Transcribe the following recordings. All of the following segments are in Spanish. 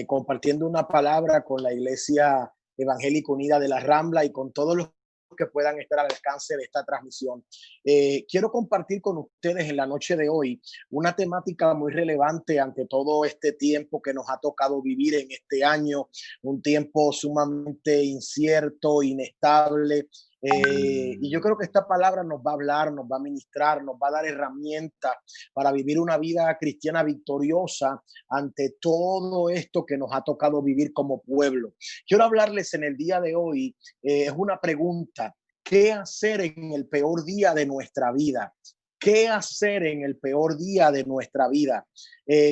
compartiendo una palabra con la Iglesia Evangélica Unida de la Rambla y con todos los que puedan estar al alcance de esta transmisión. Quiero compartir con ustedes en la noche de hoy una temática muy relevante ante todo este tiempo que nos ha tocado vivir en este año, un tiempo sumamente incierto, inestable. Y yo creo que esta palabra nos va a hablar, nos va a ministrar, nos va a dar herramientas para vivir una vida cristiana victoriosa ante todo esto que nos ha tocado vivir como pueblo. Quiero hablarles en el día de hoy, es una pregunta: ¿qué hacer en el peor día de nuestra vida? ¿Qué hacer en el peor día de nuestra vida?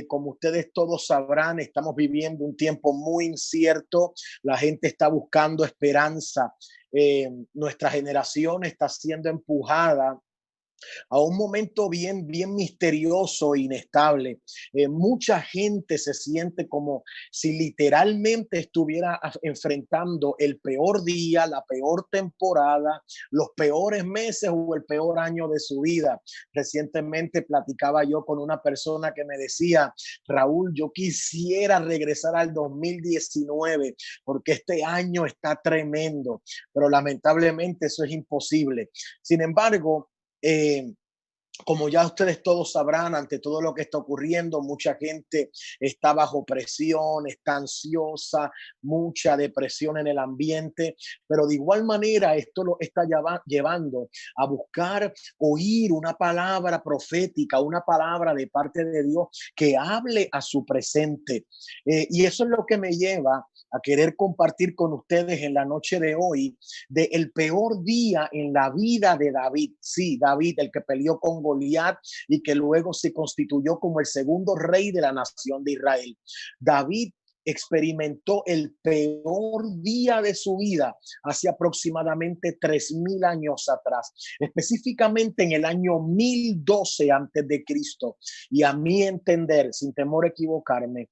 Como ustedes todos sabrán, estamos viviendo un tiempo muy incierto, la gente está buscando esperanza, nuestra generación está siendo empujada a un momento bien misterioso e inestable. Mucha gente se siente como si literalmente estuviera enfrentando el peor día, la peor temporada, los peores meses o el peor año de su vida. Recientemente platicaba yo con una persona que me decía: Raúl, yo quisiera regresar al 2019 porque este año está tremendo, pero lamentablemente eso es imposible. Sin embargo, eh, como ya ustedes todos sabrán, ante todo lo que está ocurriendo, mucha gente está bajo presión, está ansiosa, mucha depresión en el ambiente, pero de igual manera esto lo está llevando a buscar oír una palabra profética, una palabra de parte de Dios que hable a su presente. Y eso es lo que me lleva a querer compartir con ustedes en la noche de hoy de el peor día en la vida de David. Sí, David, el que peleó con Goliat y que luego se constituyó como el segundo rey de la nación de Israel. David experimentó el peor día de su vida hace aproximadamente 3000 años atrás, específicamente en el año 1012 antes de Cristo. Y a mi entender, sin temor a equivocarme,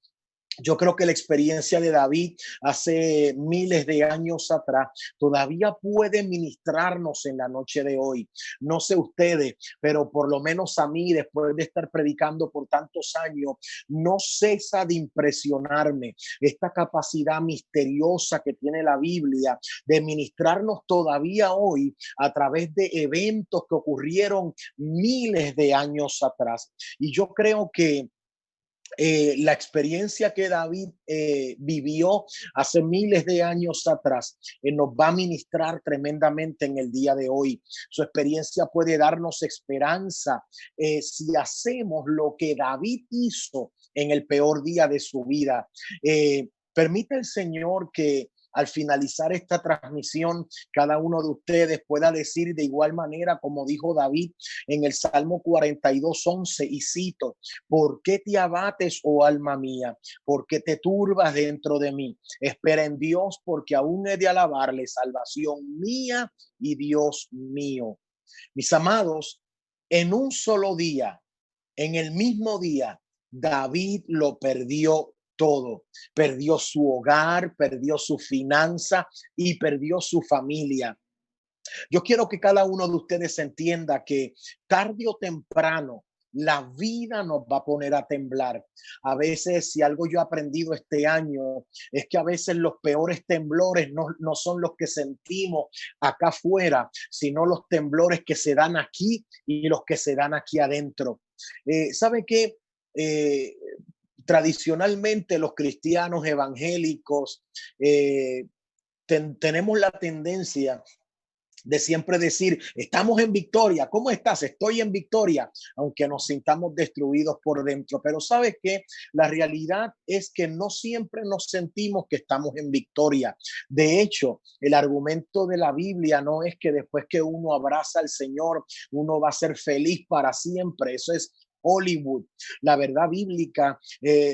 yo creo que la experiencia de David hace miles de años atrás todavía puede ministrarnos en la noche de hoy. No sé ustedes, pero por lo menos a mí, después de estar predicando por tantos años, no cesa de impresionarme esta capacidad misteriosa que tiene la Biblia de ministrarnos todavía hoy a través de eventos que ocurrieron miles de años atrás. Y yo creo que la experiencia que David vivió hace miles de años atrás nos va a ministrar tremendamente en el día de hoy. Su experiencia puede darnos esperanza si hacemos lo que David hizo en el peor día de su vida. Permite el Señor que al finalizar esta transmisión, cada uno de ustedes pueda decir de igual manera como dijo David en el Salmo 42:11, y cito: ¿por qué te abates, oh alma mía? ¿Por qué te turbas dentro de mí? Espera en Dios, porque aún he de alabarle, salvación mía y Dios mío. Mis amados, en un solo día, en el mismo día, David lo perdió todo. Perdió su hogar, perdió su finanza y perdió su familia. Yo quiero que cada uno de ustedes entienda que tarde o temprano la vida nos va a poner a temblar. A veces, si algo yo he aprendido este año, es que a veces los peores temblores no son los que sentimos acá afuera, sino los temblores que se dan aquí y los que se dan aquí adentro. ¿Sabe qué? Eh, Tradicionalmente los cristianos evangélicos tenemos la tendencia de siempre decir: estamos en victoria. ¿Cómo estás? Estoy en victoria, aunque nos sintamos destruidos por dentro. Pero ¿sabes qué? La realidad es que no siempre nos sentimos que estamos en victoria. De hecho, el argumento de la Biblia no es que después que uno abraza al Señor, uno va a ser feliz para siempre. Eso es Hollywood. La verdad bíblica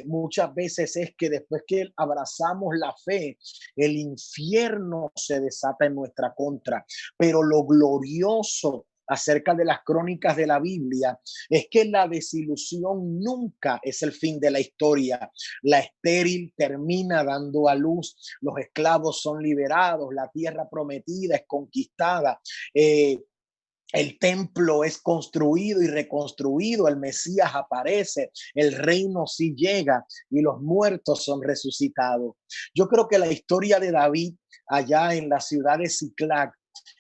muchas veces es que después que abrazamos la fe, el infierno se desata en nuestra contra. Pero lo glorioso acerca de las crónicas de la Biblia es que la desilusión nunca es el fin de la historia. La estéril termina dando a luz, los esclavos son liberados, la tierra prometida es conquistada. El templo es construido y reconstruido, el Mesías aparece, el reino sí llega y los muertos son resucitados. Yo creo que la historia de David allá en la ciudad de Siclac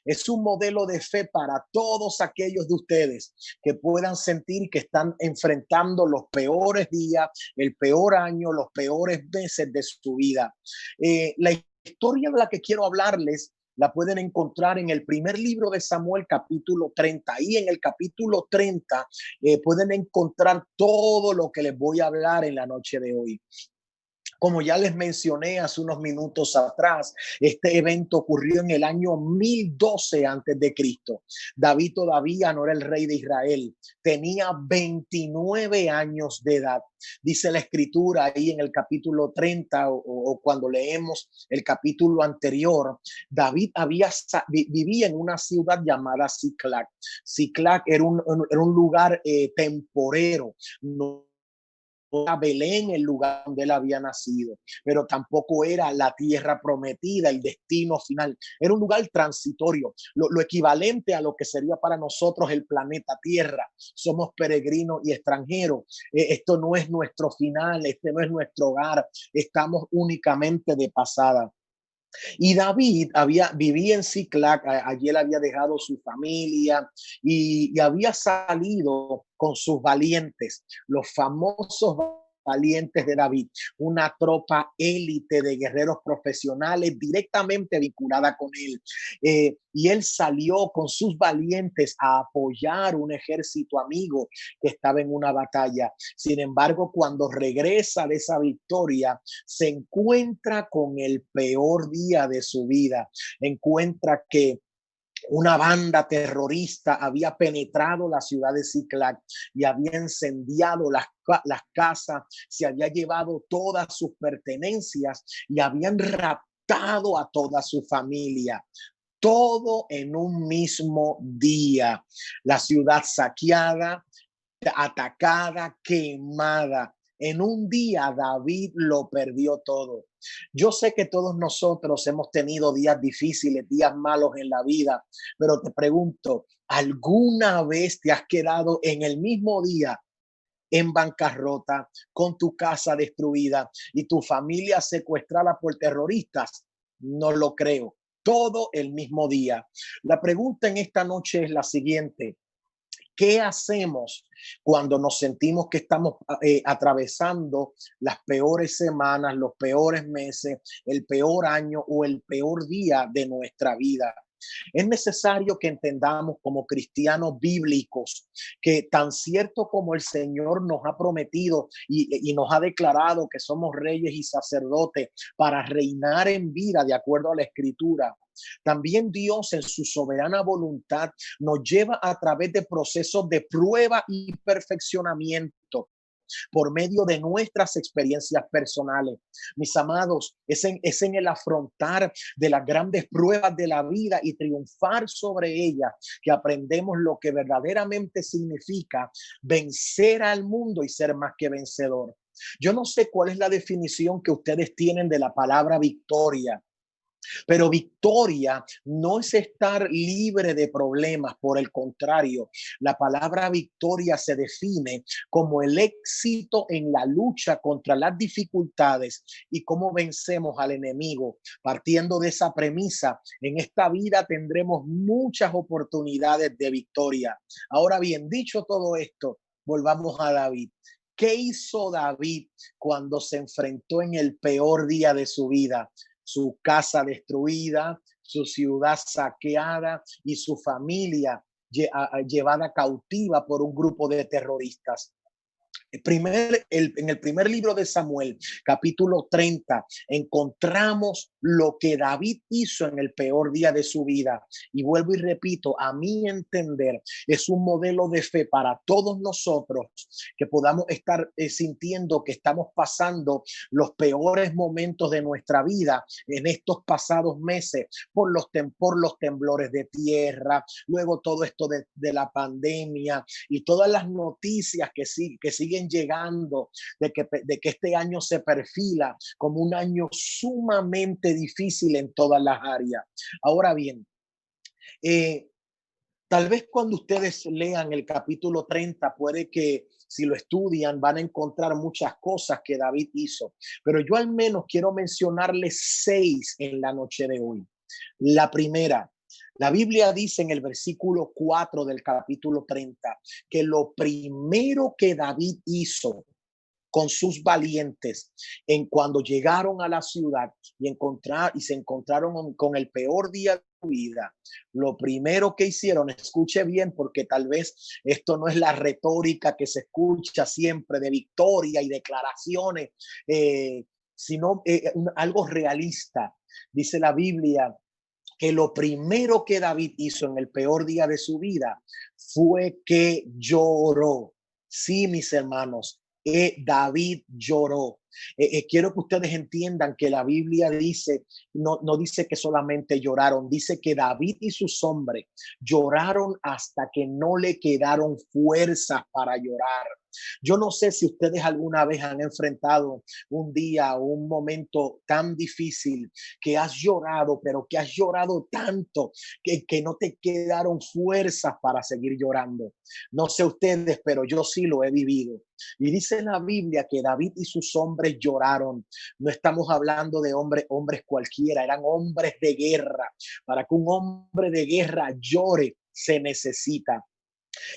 es un modelo de fe para todos aquellos de ustedes que puedan sentir que están enfrentando los peores días, el peor año, los peores meses de su vida. La historia de la que quiero hablarles la pueden encontrar en el primer libro de Samuel, capítulo 30. Y en el capítulo 30 pueden encontrar todo lo que les voy a hablar en la noche de hoy. Como ya les mencioné hace unos minutos atrás, este evento ocurrió en el año 1012 antes de Cristo. David todavía no era el rey de Israel, tenía 29 años de edad. Dice la escritura ahí en el capítulo 30 o cuando leemos el capítulo anterior, David vivía en una ciudad llamada Siclac. Siclac era un lugar temporero, no a Belén, el lugar donde él había nacido, pero tampoco era la tierra prometida, el destino final. Era un lugar transitorio, lo equivalente a lo que sería para nosotros el planeta Tierra. Somos peregrinos y extranjeros. Esto no es nuestro final, este no es nuestro hogar. Estamos únicamente de pasada. Y David vivía en Siclac, allí él había dejado su familia y había salido con sus valientes, los famosos valientes de David, una tropa élite de guerreros profesionales directamente vinculada con él. Y él salió con sus valientes a apoyar un ejército amigo que estaba en una batalla. Sin embargo, cuando regresa de esa victoria, se encuentra con el peor día de su vida. Encuentra que una banda terrorista había penetrado la ciudad de Siclac y había incendiado las casas, se había llevado todas sus pertenencias y habían raptado a toda su familia. Todo en un mismo día. La ciudad saqueada, atacada, quemada. En un día David lo perdió todo. Yo sé que todos nosotros hemos tenido días difíciles, días malos en la vida, pero te pregunto, ¿alguna vez te has quedado en el mismo día en bancarrota, con tu casa destruida y tu familia secuestrada por terroristas? No lo creo. Todo el mismo día. La pregunta en esta noche es la siguiente: ¿qué hacemos cuando nos sentimos que estamos atravesando las peores semanas, los peores meses, el peor año o el peor día de nuestra vida? Es necesario que entendamos como cristianos bíblicos que tan cierto como el Señor nos ha prometido y nos ha declarado que somos reyes y sacerdotes para reinar en vida de acuerdo a la Escritura, también Dios en su soberana voluntad nos lleva a través de procesos de prueba y perfeccionamiento por medio de nuestras experiencias personales. Mis amados, es en el afrontar de las grandes pruebas de la vida y triunfar sobre ellas que aprendemos lo que verdaderamente significa vencer al mundo y ser más que vencedor. Yo no sé cuál es la definición que ustedes tienen de la palabra victoria, pero victoria no es estar libre de problemas. Por el contrario, la palabra victoria se define como el éxito en la lucha contra las dificultades y cómo vencemos al enemigo. Partiendo de esa premisa, en esta vida tendremos muchas oportunidades de victoria. Ahora bien, dicho todo esto, volvamos a David. ¿Qué hizo David cuando se enfrentó en el peor día de su vida? Su casa destruida, su ciudad saqueada y su familia llevada cautiva por un grupo de terroristas. En el primer libro de Samuel, capítulo 30, encontramos lo que David hizo en el peor día de su vida. Y vuelvo y repito, a mi entender, es un modelo de fe para todos nosotros que podamos estar sintiendo que estamos pasando los peores momentos de nuestra vida en estos pasados meses por los temblores de tierra, luego todo esto de la pandemia y todas las noticias que siguen llegando de que este año se perfila como un año sumamente difícil en todas las áreas. Ahora bien, eh, Tal vez cuando ustedes lean el capítulo 30, puede que si lo estudian van a encontrar muchas cosas que David hizo, pero yo al menos quiero mencionarles 6 en la noche de hoy. La primera, la Biblia dice en el versículo 4 del capítulo 30 que lo primero que David hizo con sus valientes en cuando llegaron a la ciudad y se encontraron con el peor día de su vida, lo primero que hicieron, escuche bien, porque tal vez esto no es la retórica que se escucha siempre de victoria y declaraciones, sino algo realista. Dice la Biblia que lo primero que David hizo en el peor día de su vida fue que lloró. Sí, mis hermanos, David lloró. Quiero que ustedes entiendan que la Biblia dice, no dice que solamente lloraron, dice que David y sus hombres lloraron hasta que no le quedaron fuerzas para llorar. Yo no sé si ustedes alguna vez han enfrentado un día o un momento tan difícil que has llorado, pero que has llorado tanto que no te quedaron fuerzas para seguir llorando. No sé ustedes, pero yo sí lo he vivido. Y dice la Biblia que David y sus hombres lloraron. No estamos hablando de hombres cualquiera, eran hombres de guerra. Para que un hombre de guerra llore, se necesita.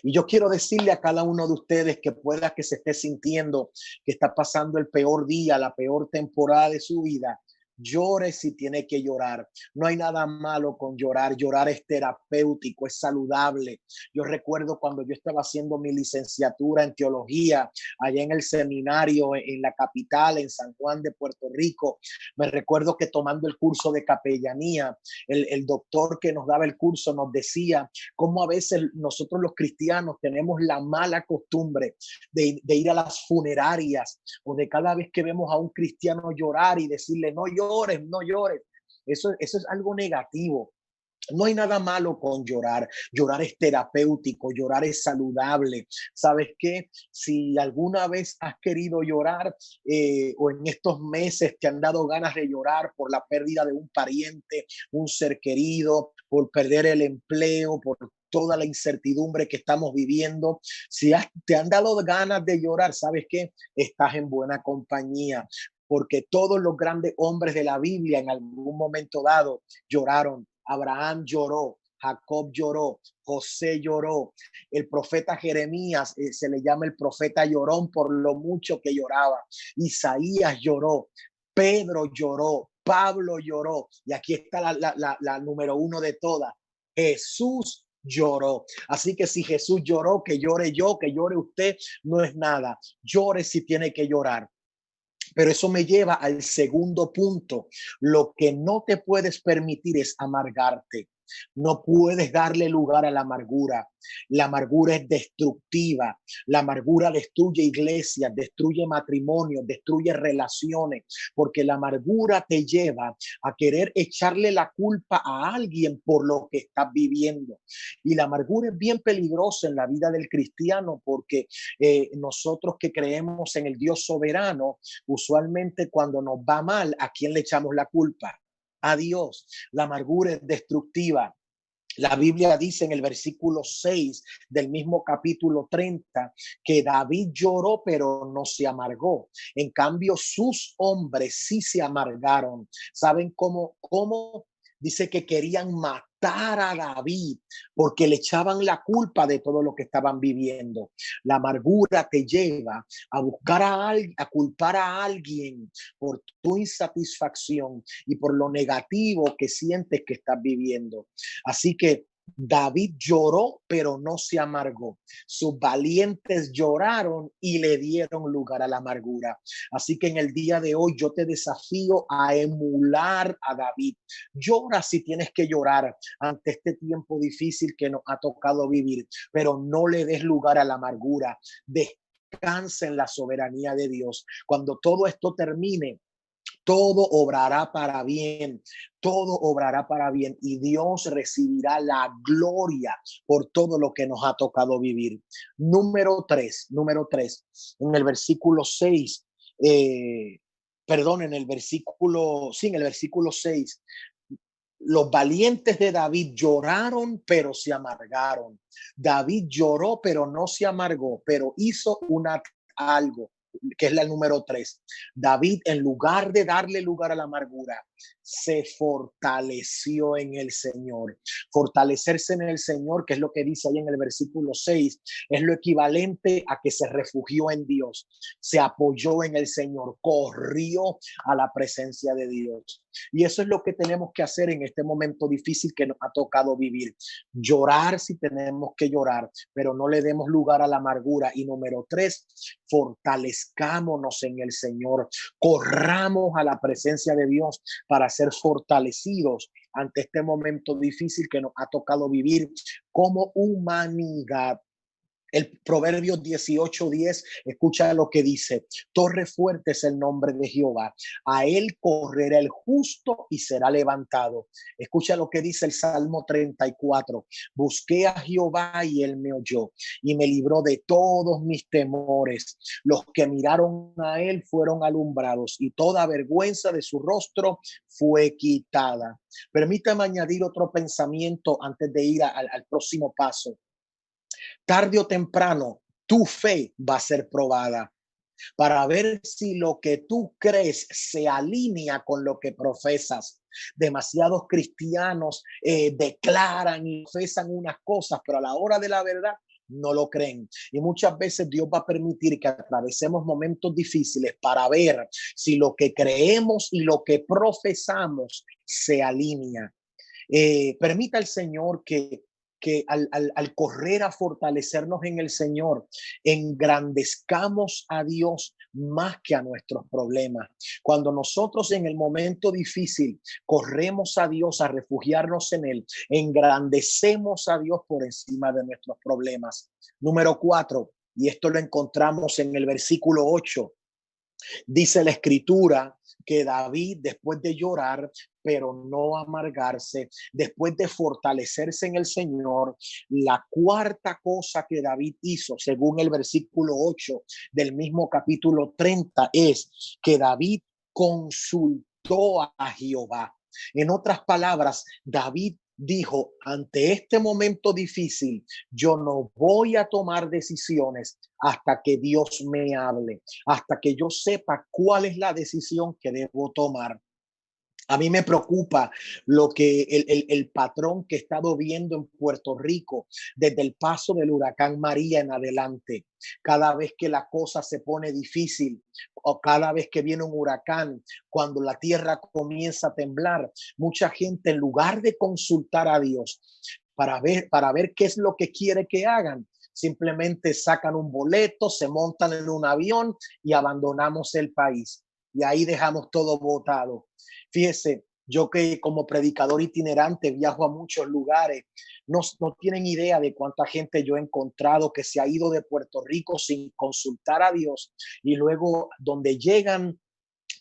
Y yo quiero decirle a cada uno de ustedes que pueda que se esté sintiendo que está pasando el peor día, la peor temporada de su vida. Llore si tiene que llorar. No hay nada malo con llorar. Llorar es terapéutico, es saludable. Yo recuerdo cuando yo estaba haciendo mi licenciatura en teología allá en el seminario en la capital, en San Juan de Puerto Rico. Me recuerdo que tomando el curso de capellanía, el doctor que nos daba el curso nos decía cómo a veces nosotros los cristianos tenemos la mala costumbre de ir a las funerarias o de cada vez que vemos a un cristiano llorar y decirle no llores, no llores. Eso es algo negativo. No hay nada malo con llorar. Llorar es terapéutico, llorar es saludable. ¿Sabes qué? Si alguna vez has querido llorar o en estos meses te han dado ganas de llorar por la pérdida de un pariente, un ser querido, por perder el empleo, por toda la incertidumbre que estamos viviendo, te han dado ganas de llorar, ¿sabes qué? Estás en buena compañía, porque todos los grandes hombres de la Biblia en algún momento dado lloraron. Abraham lloró, Jacob lloró, José lloró, el profeta Jeremías se le llama el profeta llorón por lo mucho que lloraba, Isaías lloró, Pedro lloró, Pablo lloró, y aquí está la número uno de todas, Jesús lloró. Así que si Jesús lloró, que llore yo, que llore usted, no es nada. Llore si tiene que llorar. Pero eso me lleva al segundo punto. Lo que no te puedes permitir es amargarte. No puedes darle lugar a la amargura. La amargura es destructiva. La amargura destruye iglesias, destruye matrimonios, destruye relaciones, porque la amargura te lleva a querer echarle la culpa a alguien por lo que estás viviendo. Y la amargura es bien peligrosa en la vida del cristiano porque nosotros que creemos en el Dios soberano, usualmente cuando nos va mal, ¿a quién le echamos la culpa? A Dios. La amargura es destructiva. La Biblia dice en el versículo 6 del mismo capítulo 30 que David lloró, pero no se amargó. En cambio, sus hombres sí se amargaron. ¿Saben cómo? Dice que querían matar a David porque le echaban la culpa de todo lo que estaban viviendo. La amargura te lleva a buscar a culpar a alguien por tu insatisfacción y por lo negativo que sientes que estás viviendo. Así que David lloró, pero no se amargó. Sus valientes lloraron y le dieron lugar a la amargura. Así que en el día de hoy yo te desafío a emular a David. Llora si tienes que llorar ante este tiempo difícil que nos ha tocado vivir, pero no le des lugar a la amargura. Descansa en la soberanía de Dios. Cuando todo esto termine, todo obrará para bien, todo obrará para bien y Dios recibirá la gloria por todo lo que nos ha tocado vivir. Número tres, en el versículo 6, en el versículo 6, Los valientes de David lloraron, pero se amargaron. David lloró, pero no se amargó, pero hizo algo, que es la número 3. David, en lugar de darle lugar a la amargura, se fortaleció en el Señor. Fortalecerse en el Señor, que es lo que dice ahí en el versículo 6, es lo equivalente a que se refugió en Dios, se apoyó en el Señor, corrió a la presencia de Dios. Y eso es lo que tenemos que hacer en este momento difícil que nos ha tocado vivir. Llorar si tenemos que llorar, pero no le demos lugar a la amargura. Y número 3, fortalezcámonos en el Señor. Corramos a la presencia de Dios para ser fortalecidos ante este momento difícil que nos ha tocado vivir como humanidad. El Proverbios 18:10, escucha lo que dice: torre fuerte es el nombre de Jehová, a él correrá el justo y será levantado. Escucha lo que dice el Salmo 34: busqué a Jehová y él me oyó y me libró de todos mis temores. Los que miraron a él fueron alumbrados y toda vergüenza de su rostro fue quitada. Permítame añadir otro pensamiento antes de ir al próximo paso. Tarde o temprano, tu fe va a ser probada para ver si lo que tú crees se alinea con lo que profesas. Demasiados cristianos declaran y profesan unas cosas, pero a la hora de la verdad no lo creen. Y muchas veces Dios va a permitir que atravesemos momentos difíciles para ver si lo que creemos y lo que profesamos se alinea. Permita al Señor que al correr a fortalecernos en el Señor, engrandezcamos a Dios más que a nuestros problemas. Cuando nosotros en el momento difícil corremos a Dios a refugiarnos en Él, engrandecemos a Dios por encima de nuestros problemas. Número 4, y esto lo encontramos en el versículo 8. Dice la escritura que David, después de llorar, pero no amargarse, después de fortalecerse en el Señor, la cuarta cosa que David hizo, según el versículo 8 del mismo capítulo 30, es que David consultó a Jehová. En otras palabras, David dijo: ante este momento difícil, yo no voy a tomar decisiones hasta que Dios me hable, hasta que yo sepa cuál es la decisión que debo tomar. A mí me preocupa lo que el patrón que he estado viendo en Puerto Rico desde el paso del huracán María en adelante. Cada vez que la cosa se pone difícil o cada vez que viene un huracán, cuando la tierra comienza a temblar, mucha gente, en lugar de consultar a Dios para ver qué es lo que quiere que hagan, simplemente sacan un boleto, se montan en un avión y abandonamos el país. Y ahí dejamos todo botado. Fíjese, yo que como predicador itinerante viajo a muchos lugares, no tienen idea de cuánta gente yo he encontrado que se ha ido de Puerto Rico sin consultar a Dios y luego donde llegan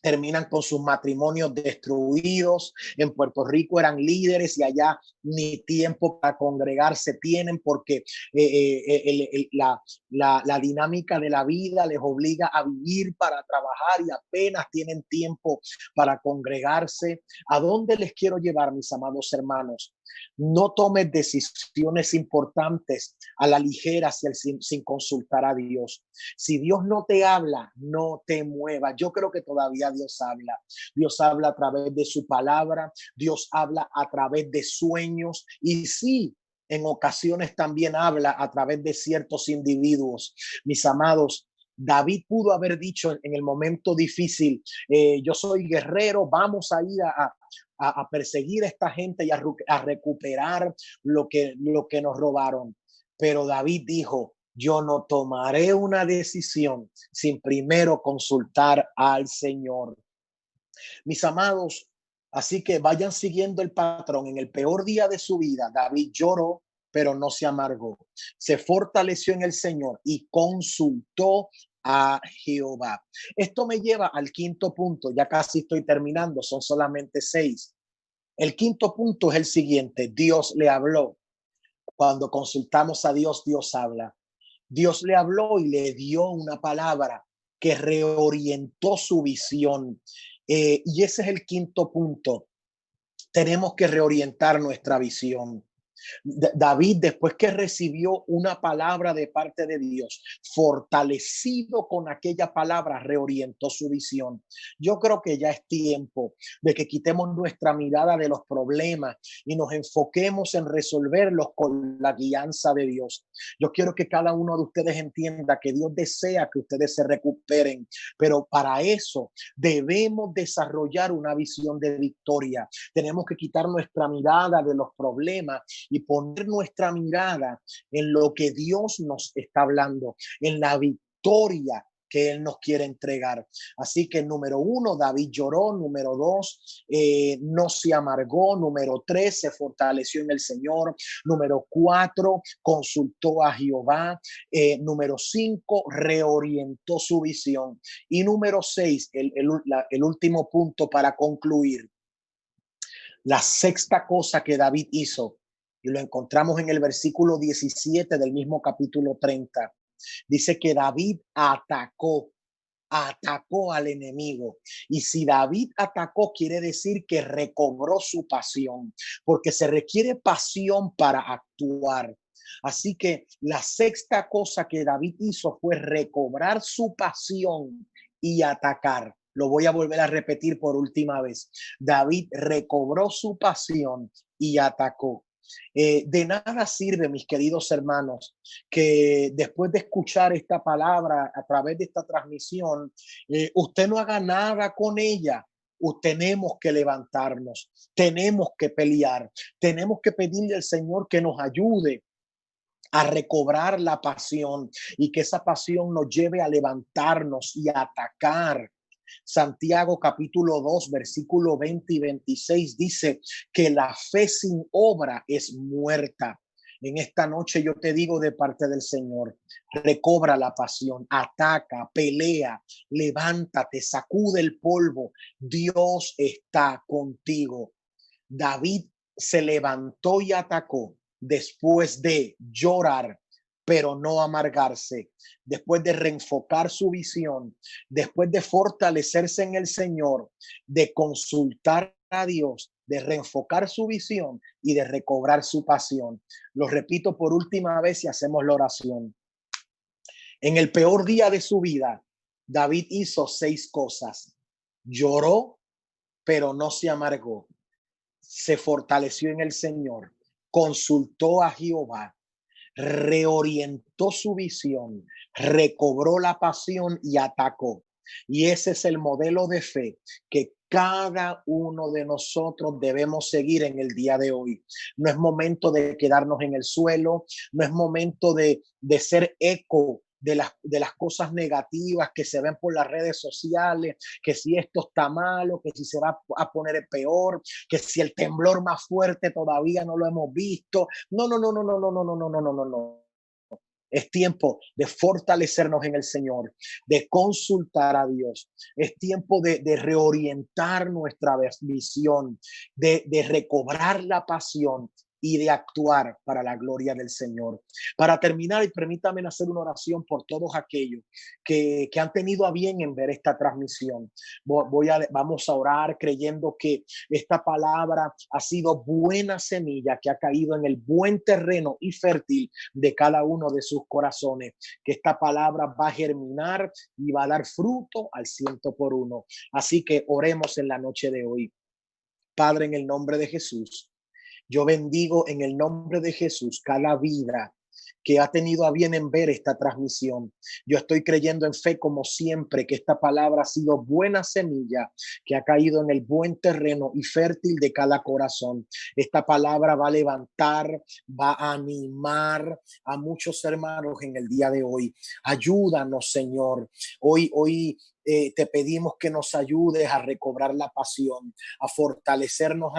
terminan con sus matrimonios destruidos. En Puerto Rico eran líderes y allá ni tiempo para congregarse tienen porque la dinámica de la vida les obliga a vivir para trabajar y apenas tienen tiempo para congregarse. ¿A dónde les quiero llevar, mis amados hermanos? No tomes decisiones importantes a la ligera sin consultar a Dios. Si Dios no te habla, no te muevas. Yo creo que todavía Dios habla. Dios habla a través de su palabra. Dios habla a través de sueños. Y sí, en ocasiones también habla a través de ciertos individuos. Mis amados, David pudo haber dicho en el momento difícil, yo soy guerrero, vamos a ir a perseguir a esta gente y a recuperar lo que nos robaron. Pero David dijo: yo no tomaré una decisión sin primero consultar al Señor. Mis amados, así que vayan siguiendo el patrón. En el peor día de su vida, David lloró, pero no se amargó. Se fortaleció en el Señor y consultó a Jehová. Esto me lleva al quinto punto. Ya casi estoy terminando, son solamente 6. El quinto punto es el siguiente: Dios le habló. Cuando consultamos a Dios, Dios habla. Dios le habló y le dio una palabra que reorientó su visión. Y ese es el quinto punto. Tenemos que reorientar nuestra visión. David, después que recibió una palabra de parte de Dios, fortalecido con aquella palabra, reorientó su visión. Yo creo que ya es tiempo de que quitemos nuestra mirada de los problemas y nos enfoquemos en resolverlos con la guianza de Dios. Yo quiero que cada uno de ustedes entienda que Dios desea que ustedes se recuperen, pero para eso debemos desarrollar una visión de victoria. Tenemos que quitar nuestra mirada de los problemas y poner nuestra mirada en lo que Dios nos está hablando, en la victoria que Él nos quiere entregar. Así que número 1, David lloró. Número 2, no se amargó. Número 3, se fortaleció en el Señor. Número 4, consultó a Jehová. Número 5, reorientó su visión. Y número 6, el último punto para concluir. La sexta cosa que David hizo, y lo encontramos en el versículo 17 del mismo capítulo 30, dice que David atacó al enemigo. Y si David atacó, quiere decir que recobró su pasión, porque se requiere pasión para actuar. Así que la sexta cosa que David hizo fue recobrar su pasión y atacar. Lo voy a volver a repetir por última vez. David recobró su pasión y atacó. De nada sirve, mis queridos hermanos, que después de escuchar esta palabra a través de esta transmisión, usted no haga nada con ella. Tenemos que levantarnos, tenemos que pelear, tenemos que pedirle al Señor que nos ayude a recobrar la pasión y que esa pasión nos lleve a levantarnos y a atacar. Santiago capítulo 2, versículo 20 y 26 dice que la fe sin obra es muerta. En esta noche yo te digo de parte del Señor, recobra la pasión, ataca, pelea, levántate, sacude el polvo. Dios está contigo. David se levantó y atacó después de llorar, pero no amargarse, después de reenfocar su visión, después de fortalecerse en el Señor, de consultar a Dios, de reenfocar su visión y de recobrar su pasión. Lo repito por última vez y hacemos la oración. En el peor día de su vida, David hizo 6 cosas. Lloró, pero no se amargó. Se fortaleció en el Señor, consultó a Jehová, reorientó su visión, recobró la pasión y atacó. Y ese es el modelo de fe que cada uno de nosotros debemos seguir en el día de hoy. No es momento de quedarnos en el suelo, no es momento de ser eco de las cosas negativas que se ven por las redes sociales, que si esto está malo, que si se va a poner peor, que si el temblor más fuerte todavía no lo hemos visto. No, no, no, no, no, no, no, no, no, no, no, no, no. Es tiempo de fortalecernos en el Señor, de consultar a Dios. Es tiempo de reorientar nuestra visión, de recobrar la pasión y de actuar para la gloria del Señor. Para terminar, y permítame hacer una oración por todos aquellos que han tenido a bien en ver esta transmisión. Vamos a orar creyendo que esta palabra ha sido buena semilla que ha caído en el buen terreno y fértil de cada uno de sus corazones, que esta palabra va a germinar y va a dar fruto al 100%. Así que oremos en la noche de hoy. Padre, en el nombre de Jesús, yo bendigo en el nombre de Jesús cada vida que ha tenido a bien en ver esta transmisión. Yo estoy creyendo en fe como siempre que esta palabra ha sido buena semilla que ha caído en el buen terreno y fértil de cada corazón. Esta palabra va a levantar, va a animar a muchos hermanos en el día de hoy. Ayúdanos, Señor. Hoy te pedimos que nos ayudes a recobrar la pasión, a fortalecernos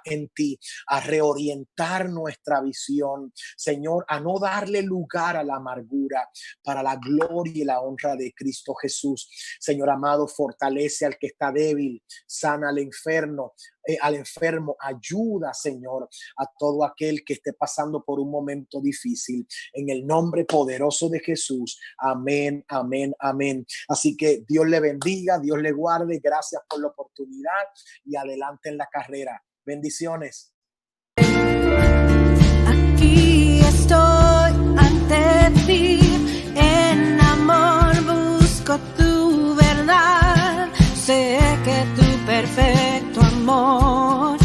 en ti, a reorientar nuestra visión, Señor, a no darle lugar a la amargura, para la gloria y la honra de Cristo Jesús. Señor amado, fortalece al que está débil, sana al enfermo, ayuda, Señor, a todo aquel que esté pasando por un momento difícil. En el nombre poderoso de Jesús. Amén, amén, amén. Así que Dios le bendiga, Dios le guarde. Gracias por la oportunidad y adelante en la carrera. Bendiciones. Aquí estoy ante ti, en amor busco tu verdad. Sé que tu perfecto amor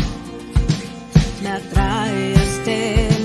me atrae a este